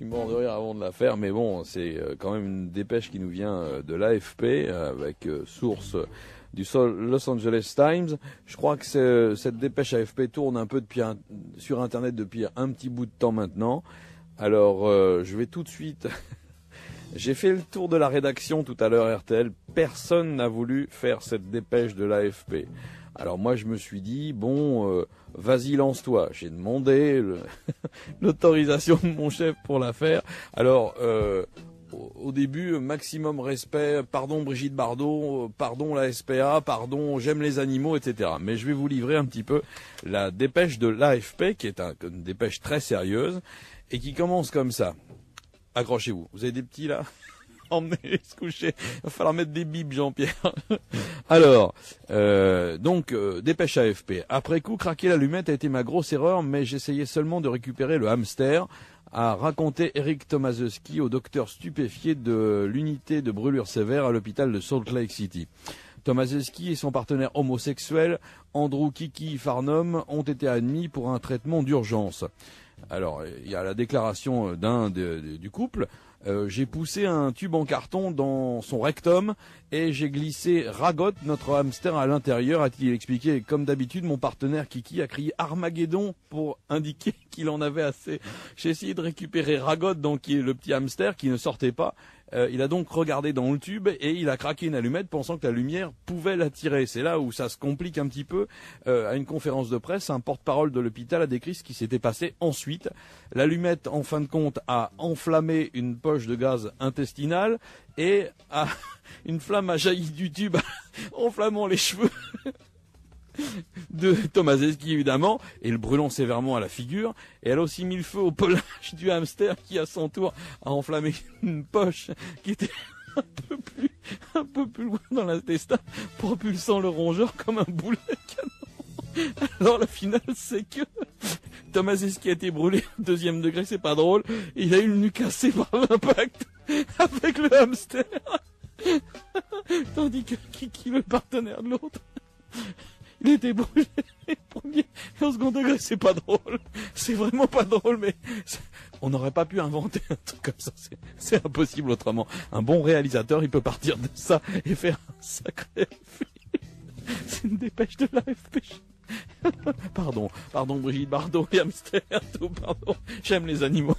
suis mort de rire avant de la faire, mais bon, c'est quand même une dépêche qui nous vient de l'AFP, avec source du Los Angeles Times. Je crois que cette dépêche AFP tourne un peu sur Internet depuis un petit bout de temps maintenant. Alors, je vais tout de suite... J'ai fait le tour de la rédaction tout à l'heure RTL. Personne n'a voulu faire cette dépêche de l'AFP. Alors moi, je me suis dit, bon, vas-y, lance-toi. J'ai demandé l'autorisation de mon chef pour la faire. Alors, au début, maximum respect, pardon Brigitte Bardot, pardon la SPA, pardon, j'aime les animaux, etc. Mais je vais vous livrer un petit peu la dépêche de l'AFP, qui est une dépêche très sérieuse, et qui commence comme ça. Accrochez-vous. Vous avez des petits là? Emmenez se coucher. Il va falloir mettre des bips, Jean-Pierre. Alors, dépêche AFP. Après coup, craquer l'allumette a été ma grosse erreur, mais j'essayais seulement de récupérer le hamster, a raconté Eric Tomaszewski au docteur stupéfié de l'unité de brûlure sévère à l'hôpital de Salt Lake City. Tomaszewski et son partenaire homosexuel, Andrew Kiki Farnum, ont été admis pour un traitement d'urgence. Alors, il y a la déclaration du couple. J'ai poussé un tube en carton dans son rectum et j'ai glissé Ragot, notre hamster, à l'intérieur, a-t-il expliqué. Comme d'habitude, mon partenaire Kiki a crié Armageddon pour indiquer qu'il en avait assez. J'ai essayé de récupérer Ragot, donc qui est le petit hamster qui ne sortait pas. Il a donc regardé dans le tube et il a craqué une allumette pensant que la lumière pouvait l'attirer. C'est là où ça se complique un petit peu. À une conférence de presse, un porte-parole de l'hôpital a décrit ce qui s'était passé ensuite. L'allumette, en fin de compte, a enflammé une poche de gaz intestinal et une flamme a jailli du tube, enflammant les cheveux de Tomaszewski évidemment, et le brûlant sévèrement à la figure. Et elle a aussi mis le feu au pelage du hamster qui à son tour a enflammé une poche qui était un peu plus loin dans l'intestin, propulsant le rongeur comme un boulet de canon. Alors la finale, c'est que Tomaszewski a été brûlé au 2e degré, c'est pas drôle, il a eu le nez cassé par l'impact avec le hamster, tandis que Kiki, le partenaire de l'autre, il était brûlé premier et au 2e degré. C'est pas drôle. C'est vraiment pas drôle, mais on n'aurait pas pu inventer un truc comme ça. C'est impossible autrement. Un bon réalisateur, il peut partir de ça et faire un sacré film. C'est une dépêche de l'AFP. Pardon, Brigitte Bardot, les hamsters, tout, pardon. J'aime les animaux.